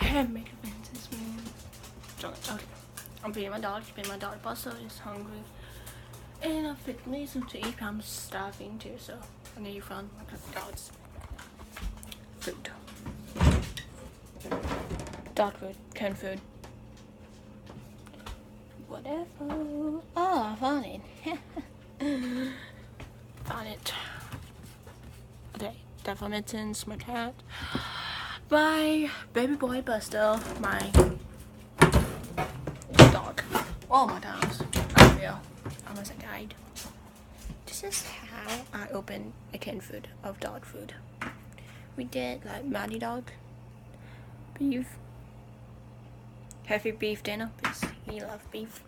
Make a Princess Man. Okay. I'm feeding my dog. My dog also is hungry. And I picked me some to eat. I'm starving too, so I need to find my dog's food. Dog food, canned food. Whatever. Oh, I found it. Found it. Okay, Devil Mittens, my cat. My baby boy Buster, my dog. All my dogs. I feel almost died. This is how I open a canned food of dog food. We did like Matty dog, beef, heavy beef dinner because he loves beef.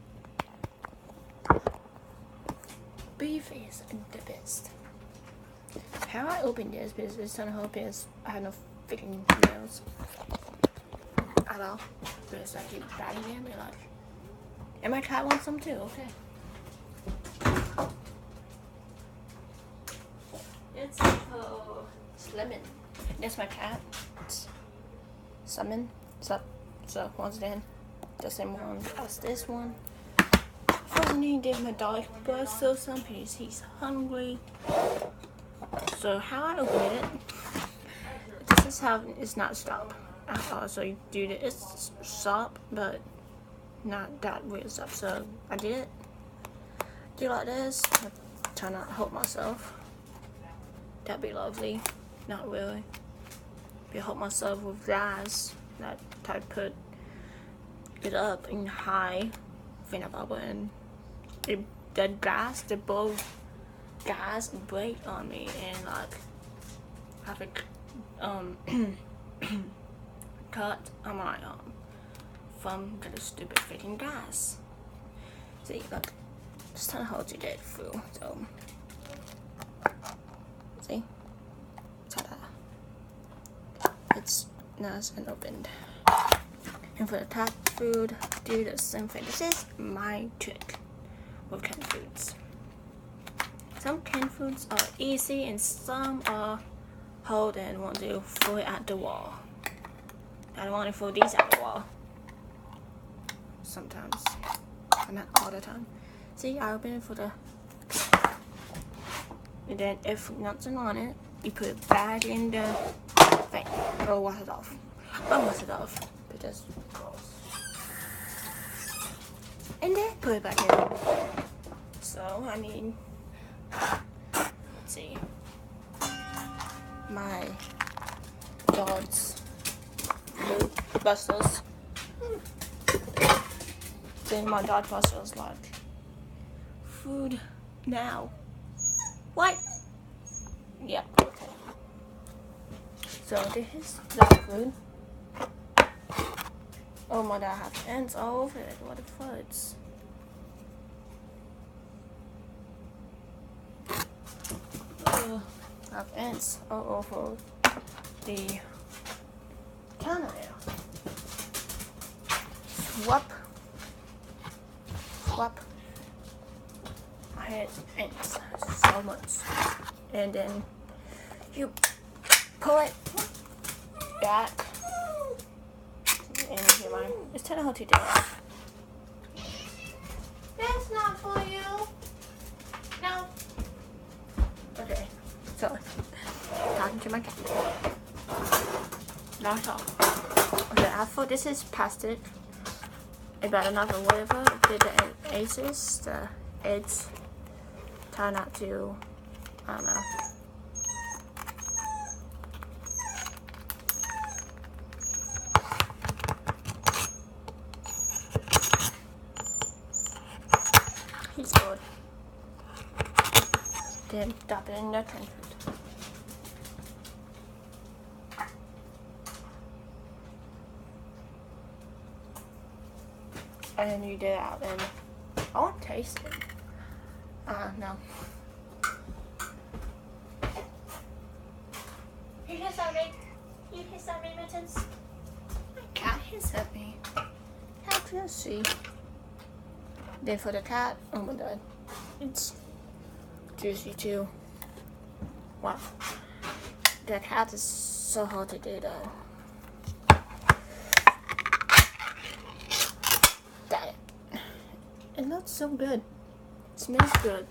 Beef is the best. How I open this because it's gonna help is I have no freaking nails at all. Because I keep biting them and like, and my cat wants some too. Okay. It's Slimmin. That's my cat. It's Summon. So once again, the same one as this one. First need to give my dog Buster some because he's hungry. So how I open it, this is how it's not stop. So you do this stop, but not that weird stuff. So I did it. Do like this. I try not to hold myself. That'd be lovely. Not really. Be hold myself with gas. That I put it up in high. Finger bubble and the gas, the both gas break on me and like have a cut on my from the stupid freaking gas. See, look, just trying to hold you dead through. So see, ta-da! It's nice and opened. And for the cat food, do the same thing. This is my trick with canned foods. Some canned foods are easy and some are hard and want to throw it at the wall. I don't want to throw these at the wall. Sometimes, but not all the time. See, I open it for the, and then if nothing on it, you put it back in the thing. Or wash it off. Or wash it off. Because and then put it back in. So I mean, let's see, my dog's food Busters. Then my dog Busters like food now. What? Yeah. Okay. So this is dog food. Oh my god, I have ants all over it. What the fudge? I have ants all over the counter there. Swap. I had ants so much. And then you pull it back. And here mine. It's kind of hard to do. That's not for you. No. Okay. So, talking to my cat. Not all. Okay, I thought this is plastic. About another whatever. Did the aces, the eggs. Try not to. I don't know. He's good. Then dump it in the canned food. And then you did it out and I want to taste it. No. You hiss at me. You hiss at me, Mittens. My cat hiss at me. How can you see? Then for the cat, oh my god, it's juicy too. Wow, the cat is so hard to do though. It looks so good. It smells good.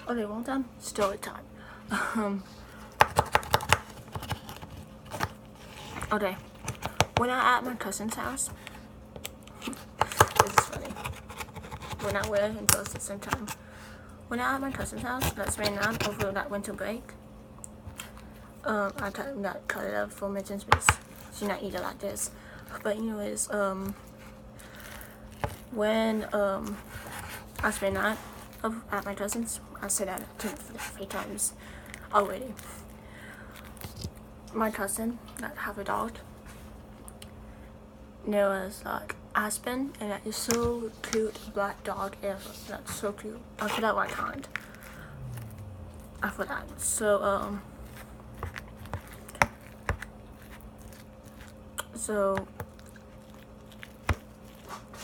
Okay, one time, story time. Okay, when I at my cousin's house, this is funny. When I wear him close at the same time. When I at my cousin's house, that's right now, over that winter break, I cut it up for Mitch's because she not eat it like this. But anyways, when I spent night at my cousin's, I said that 3 times already. My cousin that have a dog, there was like Aspen, and that is so cute black dog ever. That's so cute. I forgot what kind. I forgot. So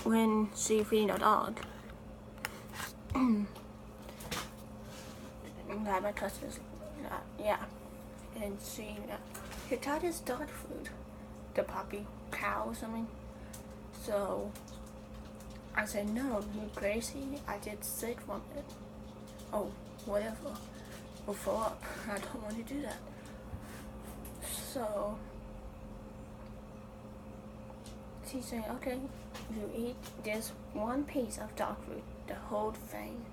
when she feeding a dog, my cousin's yeah, and she tried his dog food, the puppy cow or something. So I said, no, you crazy? I get sick from it. Oh, whatever. We'll throw up. I don't want to do that. So she said, okay, you eat this one piece of dog food, the whole thing.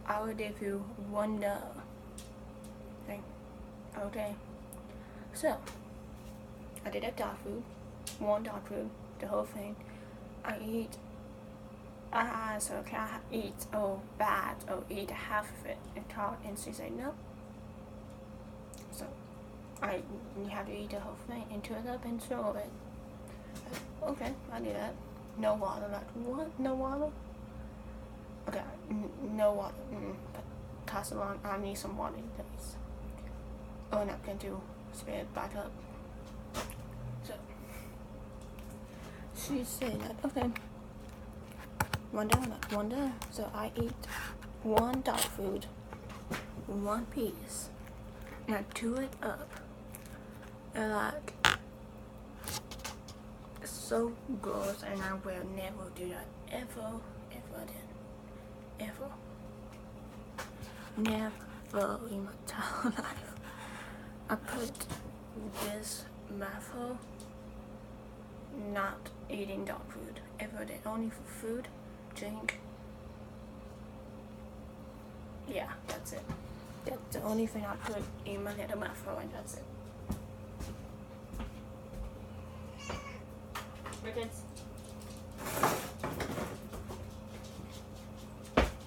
I will give you $1. Okay. So I did a dog food, one dog food, the whole thing. I asked her, can I eat bad or eat half of it? And she said no. So you have to eat the whole thing and chew it up and throw it. Okay, I do that. No water. Like, what? No water? Okay, no water. But toss it on. I need some water, please. Oh, and I'm going to spit it back up. So she said that, okay, $1. So I eat one dog food, one piece, and I chew it up. And like, it's so gross, and I will never do that ever again. Ever. Never in my entire life. I put this method not eating dog food ever again, only for food, drink. Yeah, that's it. That's the only thing I put in my little method, and that's it.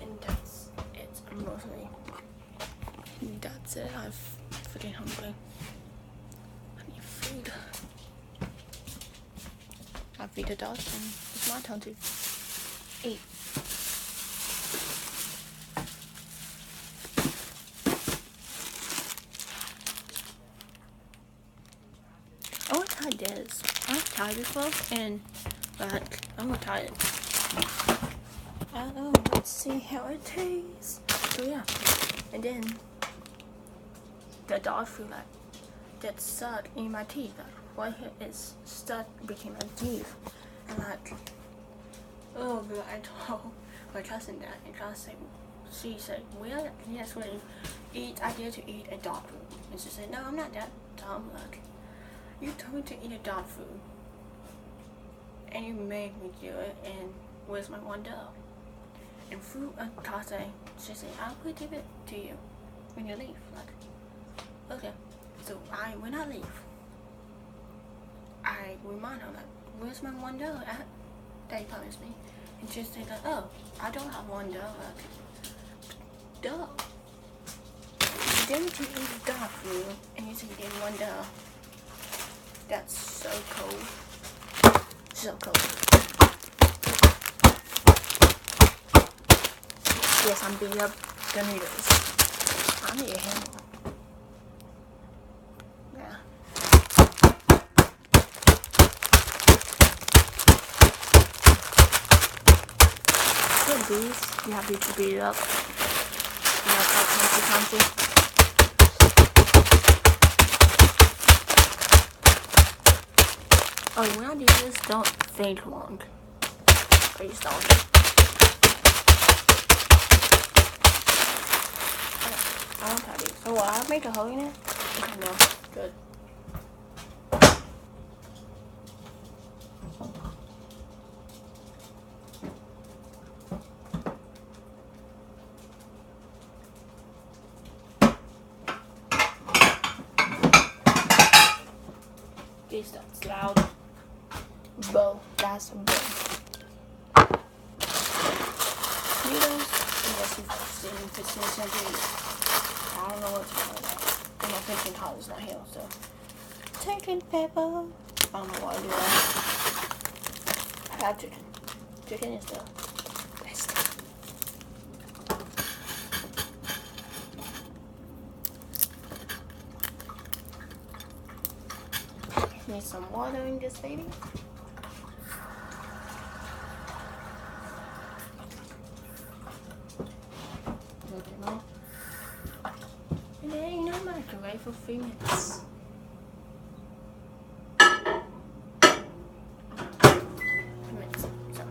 And that's it, mostly. That's it. I'm freaking hungry. I need food. I feed the dog, and it's my turn to eat. Oh, I tried this. I've tried before, and but I'm gonna try it. Oh, let's see how it tastes. So yeah, and then the dog food that stuck in my teeth. Right here is stuck between my teeth, and like, oh, but I told my cousin that, and she said, well, yes, when I dare to eat a dog food, and she said, no, I'm not that dumb. Like, you told me to eat a dog food, and you made me do it, and where's my $1? And through a cousin, she said, I will give it to you when you leave. Like, okay. So when I leave, I remind her, like, where's my $1 at? That you promised me. And she said, like, oh, I don't have $1. Like, duh. You didn't eat dog food, and you said you didn't $1. That's so cold. So cold. Yes, I'm beating up the noodles. I need a hammer. Yeah. So these, you have to beat it up. You have to crunchy. Oh, when I do this, don't think long. Please don't. Okay, I don't have it. So will I make a hole in it? No. Good. Please, that's loud. Bow. That's a bow. Needles. Unless you've seen 15th century. I don't know what to call that. And my thinking Holly's not here, so. Chicken pepper. I don't know why I do that. I have chicken. Chicken is the best. Need some water in this baby. And then you know microwave for 3 minutes. So,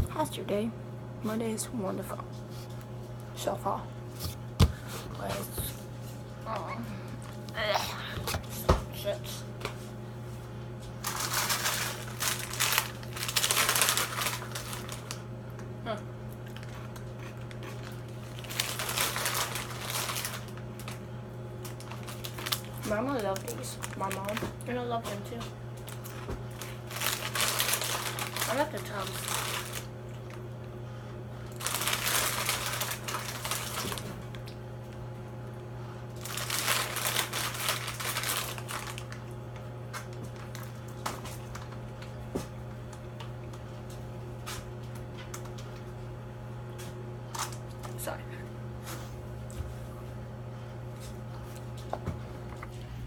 how's your day? My day is wonderful so far. Shit. Mama loves these. My mom. And I love them too. I love the tubs. Sorry.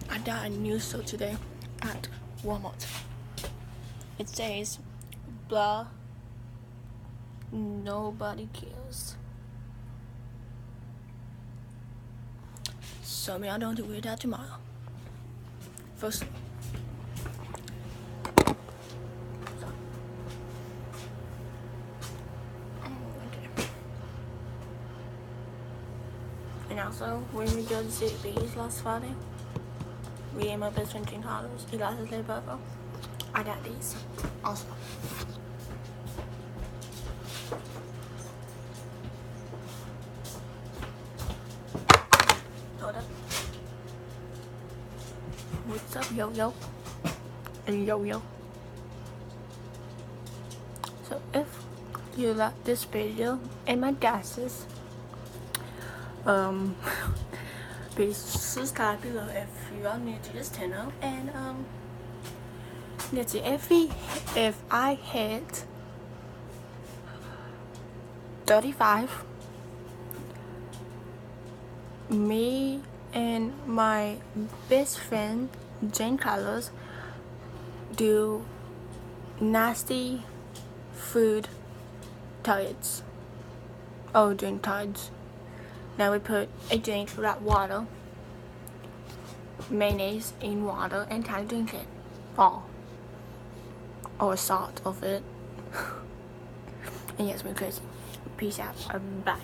I got a news store today at Walmart. It says, blah, nobody cares. So maybe I don't do that tomorrow. First. And also, when we go to CB's last Friday, we ate my best friend $10. He lost his little purple. I got these. Also. Hold up. What's up, yo-yo? And yo-yo. So if you like this video and my glasses, please subscribe below if you are new to this channel. And let's see, if I hit 35, me and my best friend Jane Carlos do nasty food targets. Oh, drink targets. Now we put a drink without water, mayonnaise in water, and kind of drink it all, or salt of it. And yes, we're crazy. Peace out. Bye.